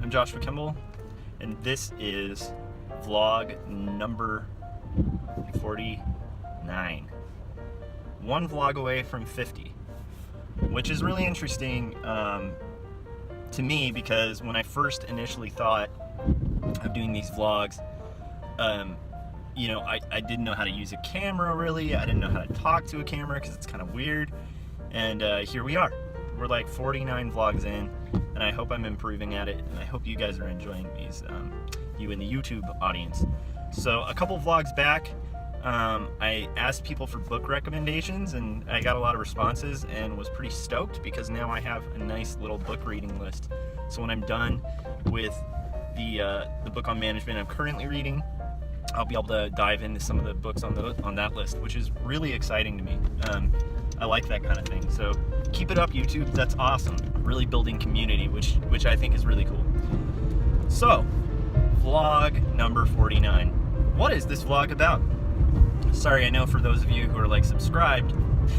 I'm Joshua Kemble, and this is vlog number 49. One vlog away from 50, which is really interesting to me because when I first initially thought of doing these vlogs, I didn't know how to use a camera really. I didn't know how to talk to a camera because it's kind of weird. And here we are. We're like 49 vlogs in, and I hope I'm improving at it, and I hope you guys are enjoying these, you in the YouTube audience. So a couple vlogs back, I asked people for book recommendations, and I got a lot of responses and was pretty stoked because now I have a nice little book reading list. So when I'm done with the book on management I'm currently reading, I'll be able to dive into some of the books on that list, which is really exciting to me. I like that kind of thing. So keep it up, YouTube. That's awesome. Really building community, which I think is really cool. So, vlog number 49. What is this vlog about? Sorry, I know for those of you who are like subscribed,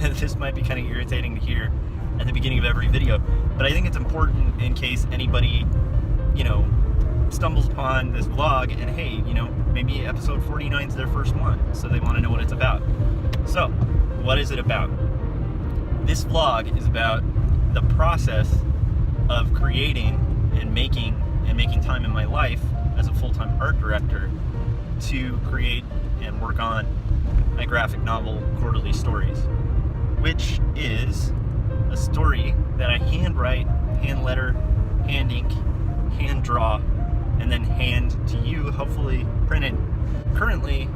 this might be kind of irritating to hear at the beginning of every video, but I think it's important in case anybody, stumbles upon this vlog and hey, maybe episode 49 is their first one, so they want to know what it's about. So, what is it about? This vlog is about the process of creating and making time in my life as a full-time art director to create and work on my graphic novel, Quarterly Stories, which is a story that I hand write, hand letter, hand ink, hand draw, and then hand to you, hopefully printed. Currently,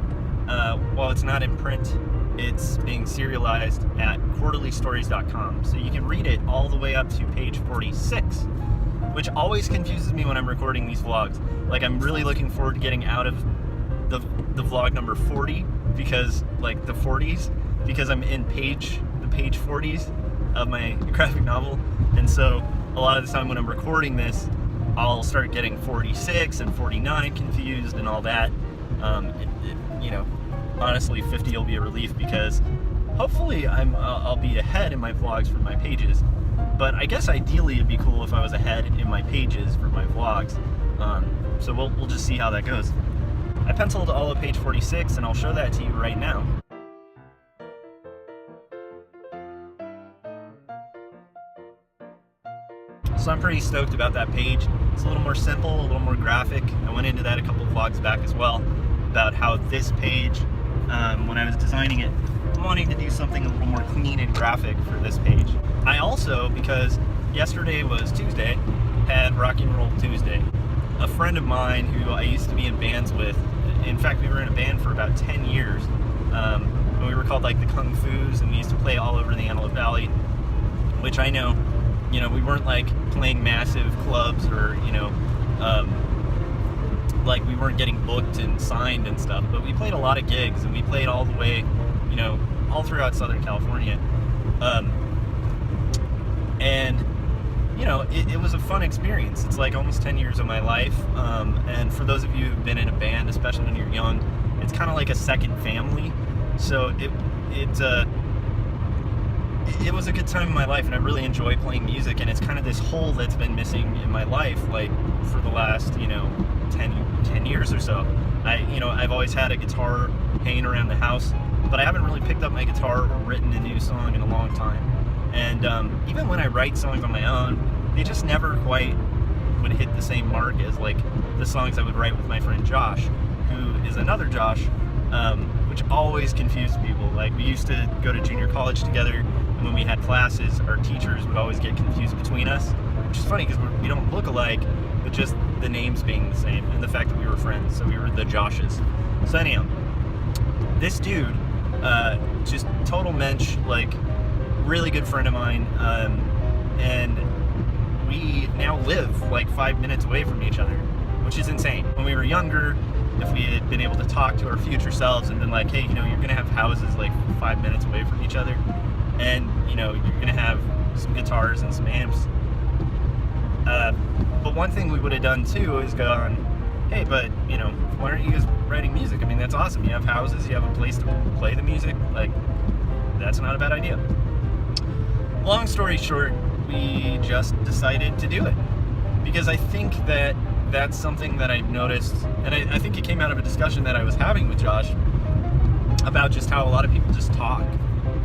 while it's not in print, it's being serialized at quarterlystories.com, so you can read it all the way up to page 46, which always confuses me when I'm recording these vlogs. Like, I'm really looking forward to getting out of the vlog number 40, because like the 40s, because I'm in the page 40s of my graphic novel, and so a lot of the time when I'm recording this, I'll start getting 46 and 49 confused and all that. Honestly, 50 will be a relief because hopefully I'll be ahead in my vlogs for my pages. But I guess ideally it'd be cool if I was ahead in my pages for my vlogs. So we'll just see how that goes. I penciled all of page 46, and I'll show that to you right now. So I'm pretty stoked about that page. It's a little more simple, a little more graphic. I went into that a couple of vlogs back as well, about how this page, when I was designing it, I'm wanting to do something a little more clean and graphic for this page. I also, because yesterday was Tuesday, had Rock and Roll Tuesday. A friend of mine who I used to be in bands with, in fact we were in a band for about 10 years, and we were called like the Kung Fu's, and we used to play all over the Antelope Valley, which I know, we weren't like playing massive clubs or, like we weren't getting booked and signed and stuff, but we played a lot of gigs, and we played all the way, all throughout Southern California. It was a fun experience. It's like almost 10 years of my life, and for those of you who've been in a band, especially when you're young, it's kind of like a second family. So it was a good time in my life, and I really enjoy playing music, and it's kind of this hole that's been missing in my life, like for the last 10 years or so. I've always had a guitar hanging around the house, but I haven't really picked up my guitar or written a new song in a long time. And even when I write songs on my own, they just never quite would hit the same mark as like the songs I would write with my friend Josh, who is another Josh, which always confused people. Like, we used to go to junior college together, and when we had classes, our teachers would always get confused between us, which is funny because we don't look alike, but just the names being the same and the fact that we were friends, so we were the Joshes. So anyhow, this dude, just total mensch, like really good friend of mine, and we now live like 5 minutes away from each other, which is insane. When we were younger, if we had been able to talk to our future selves and been like, hey, you're gonna have houses like 5 minutes away from each other, and you're gonna have some guitars and some amps, but one thing we would have done too is gone, hey, but why aren't you guys writing music? I mean, that's awesome. You have houses, you have a place to play the music, like that's not a bad idea. Long story short, we just decided to do it because I think that that's something that I noticed, and I think it came out of a discussion that I was having with Josh about just how a lot of people just talk.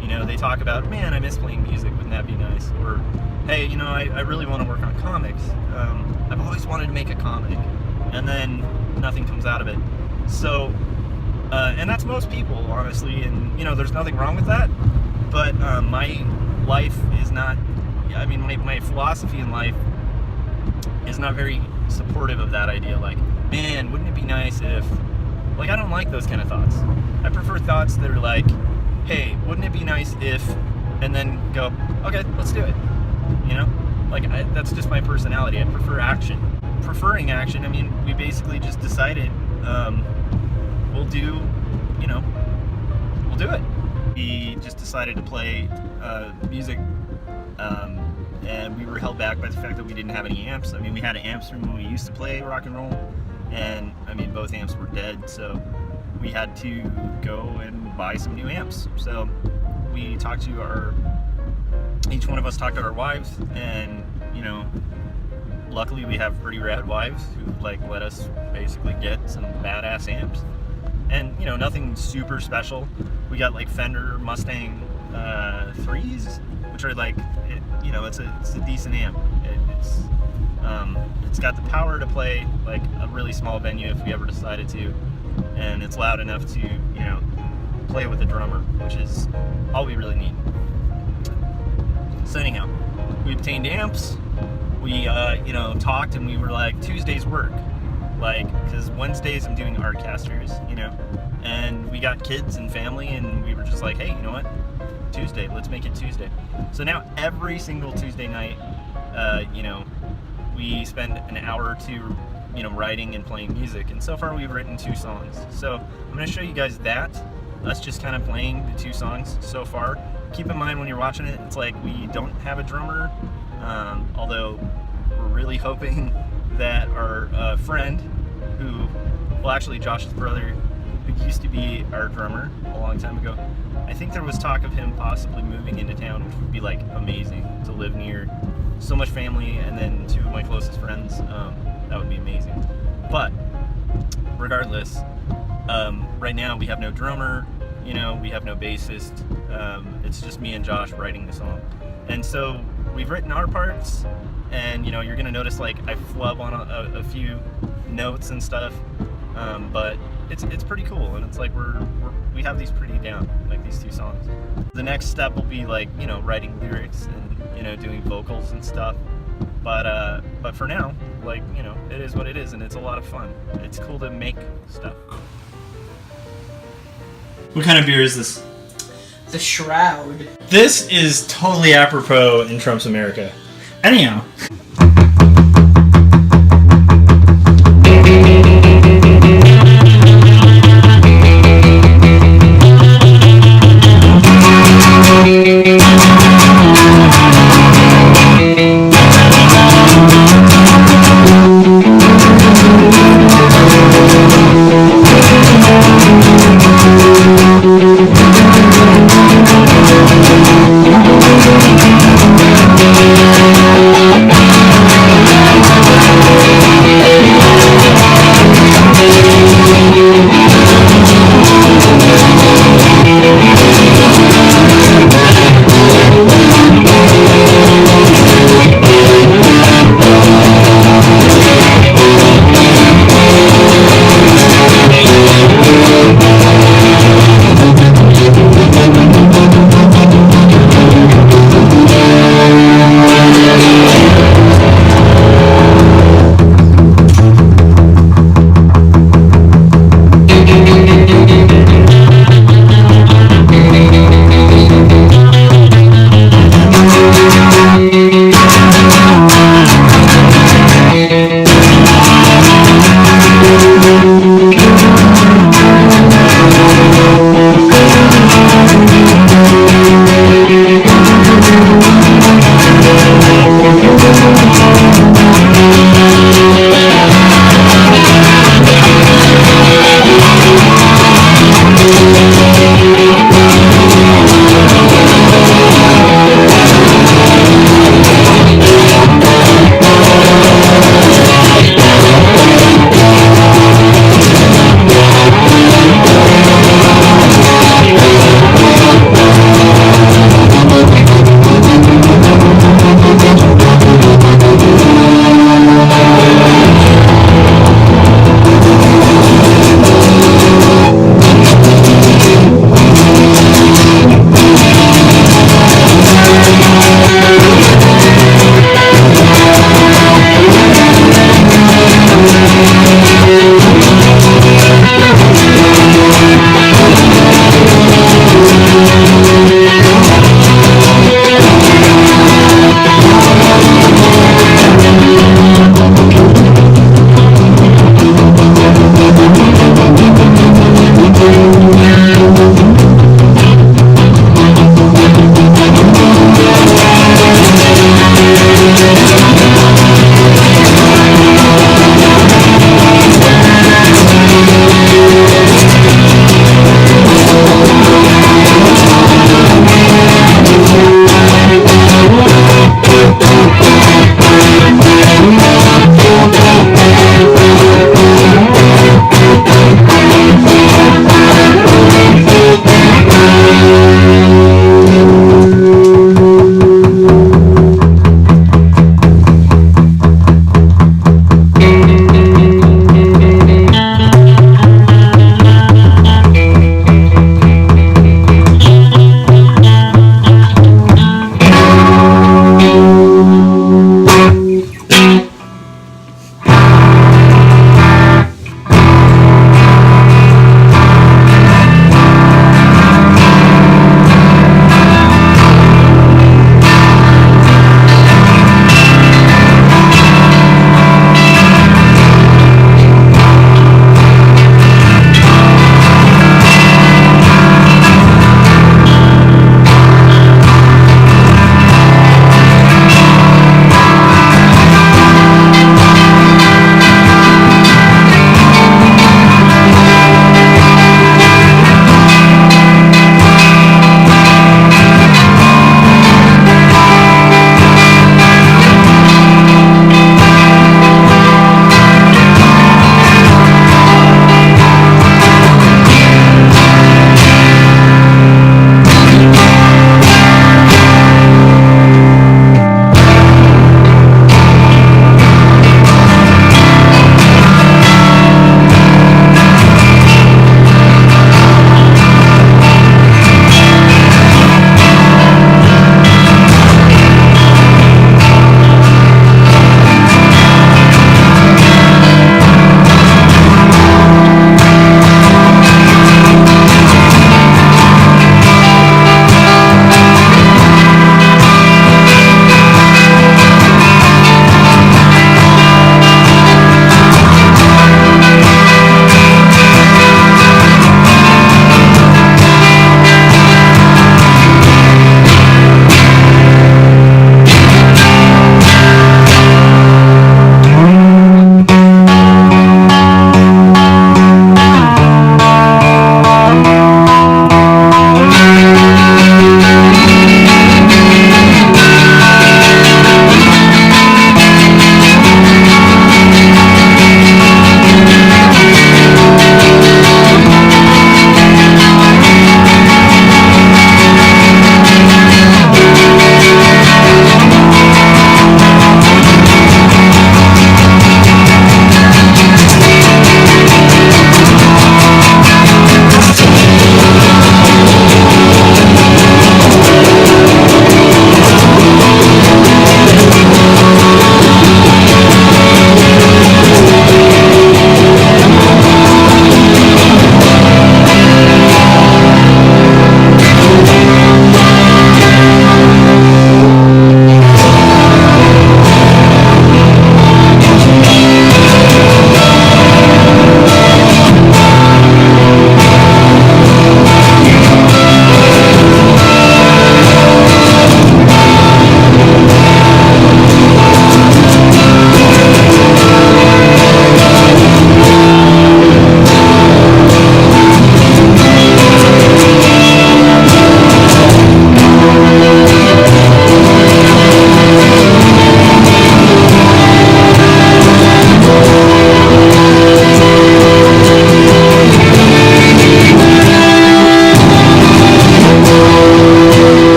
You know, they talk about, man, I miss playing music, wouldn't that be nice? Or, hey, you know, I really want to work on comics. I've always wanted to make a comic, and then nothing comes out of it. So, and that's most people, honestly, and, you know, there's nothing wrong with that, but my life is not, I mean, my philosophy in life is not very supportive of that idea. Like, man, wouldn't it be nice if, like, I don't like those kind of thoughts. I prefer thoughts that are like, hey, wouldn't it be nice if, and then go, okay, let's do it. You know, like, that's just my personality. I prefer action. Preferring action, I mean, we basically just decided we'll do, you know, we'll do it. We just decided to play music, and we were held back by the fact that we didn't have any amps. I mean, we had amps from when we used to play rock and roll, and I mean, both amps were dead, so we had to go and buy some new amps. So we talked to each one of us talked to our wives, and, you know, luckily we have pretty rad wives who, like, let us basically get some badass amps. And, you know, nothing super special. We got, like, Fender Mustang 3s, which are, like, you know, it's a decent amp. It's got the power to play, like, a really small venue if we ever decided to, and it's loud enough to, you know, play with a drummer, which is all we really need. So anyhow, we obtained amps. We, you know, talked, and we were like, Tuesdays work. Like, because Wednesdays I'm doing Artcasters, you know, and we got kids and family, and we were just like, hey, you know what? Tuesday, let's make it Tuesday. So now every single Tuesday night, you know, we spend an hour or two, you know, writing and playing music, and so far we've written 2 songs. So I'm going to show you guys that, us just kind of playing the 2 songs so far. Keep in mind when you're watching it, it's like we don't have a drummer, although we're really hoping that our friend who, well, actually Josh's brother, who used to be our drummer a long time ago, I think there was talk of him possibly moving into town, which would be, like, amazing to live near so much family, and then 2 of my closest friends. That would be amazing. But regardless, right now we have no drummer, you know, we have no bassist. It's just me and Josh writing the song. And so we've written our parts, and, you know, you're gonna notice, like, I flub on a few notes and stuff, but it's pretty cool, and it's like we have these pretty down, like these 2 songs. The next step will be, like, you know, writing lyrics and, you know, doing vocals and stuff. But for now, like, you know, it is what it is, and it's a lot of fun. It's cool to make stuff. What kind of beer is this? The Shroud. This is totally apropos in Trump's America. Anyhow.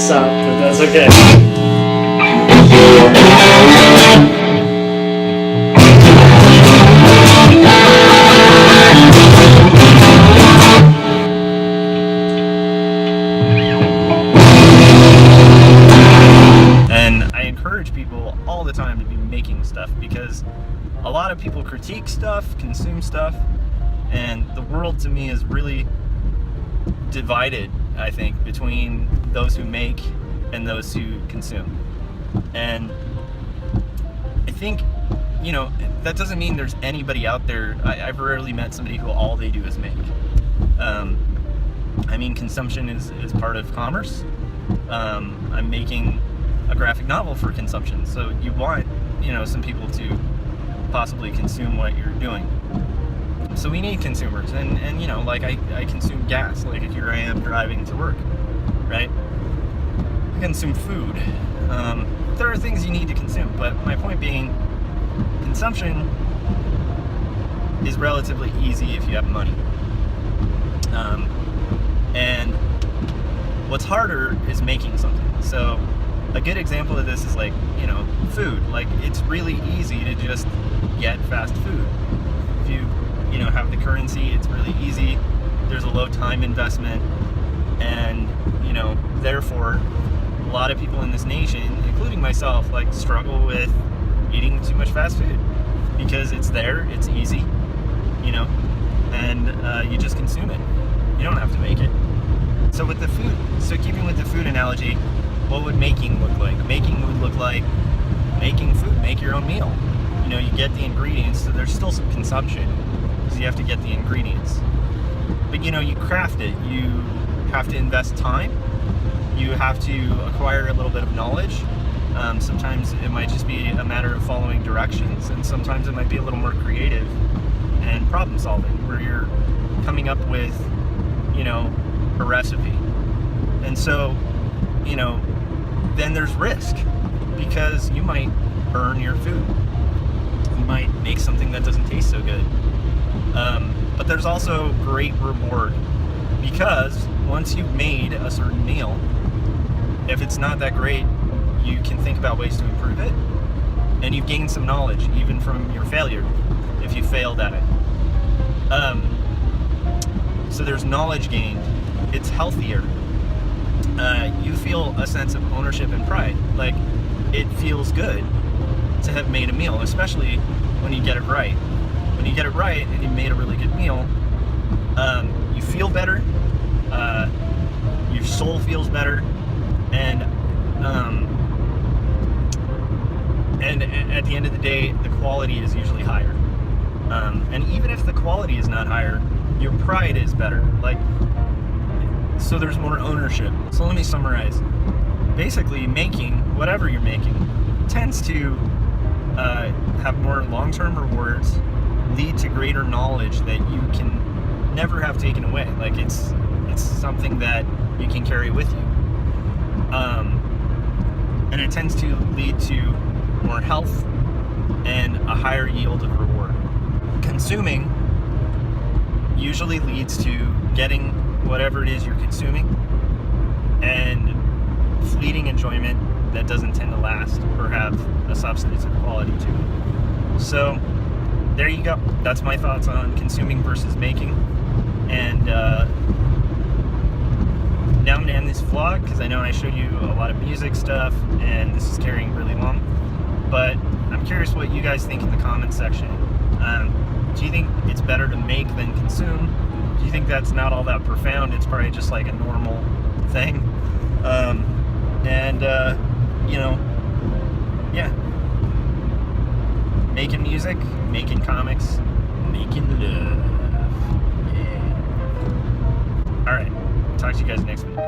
this up, but that's okay. because a lot of people critique stuff, consume stuff, and the world to me is really divided, I think, between those who make and those who consume. And I think, you know, that doesn't mean there's anybody out there. I've rarely met somebody who all they do is make. I mean, consumption is part of commerce. I'm making a graphic novel for consumption, so you want, you know, some people to possibly consume what you're doing. So we need consumers, and you know, like I consume gas, like here I am driving to work, right? I consume food. There are things you need to consume, but my point being, consumption is relatively easy if you have money. And what's harder is making something. So a good example of this is like, you know, food. Like, it's really easy to just get fast food. If you know, have the currency, it's really easy. There's a low time investment, and, you know, therefore a lot of people in this nation, including myself, like, struggle with eating too much fast food because it's there, it's easy, you know, and you just consume it. You don't have to make it. So with the food, so keeping with the food analogy, what would making look like? Making would look like making food, make your own meal. You know, you get the ingredients, so there's still some consumption because you have to get the ingredients. But, you know, you craft it. You have to invest time. You have to acquire a little bit of knowledge. Sometimes it might just be a matter of following directions, and sometimes it might be a little more creative and problem solving, where you're coming up with, you know, a recipe. And so, you know, then there's risk, because you might burn your food. You might make something that doesn't taste so good. But there's also great reward, because once you've made a certain meal, if it's not that great, you can think about ways to improve it, and you've gained some knowledge even from your failure if you failed at it. So there's knowledge gained. It's healthier. You feel a sense of ownership and pride. Like, it feels good to have made a meal, especially when you get it right. When you get it right and you made a really good meal, you feel better, your soul feels better, and at the end of the day, the quality is usually higher. And even if the quality is not higher, your pride is better. Like, so there's more ownership. So let me summarize. Basically, making whatever you're making tends to have more long-term rewards, lead to greater knowledge that you can never have taken away. Like, it's something that you can carry with you. And it tends to lead to more health and a higher yield of reward. Consuming usually leads to getting whatever it is you're consuming and fleeting enjoyment that doesn't tend to last or have a substantive quality to it. So there you go. That's my thoughts on consuming versus making. And now I'm going to end this vlog, because I know I showed you a lot of music stuff and this is carrying really long. But I'm curious what you guys think in the comments section. Do you think it's better to make than consume? Do you think that's not all that profound? It's probably just like a normal thing. You know, yeah. Making music, making comics, making love. Yeah. Alright, talk to you guys next week.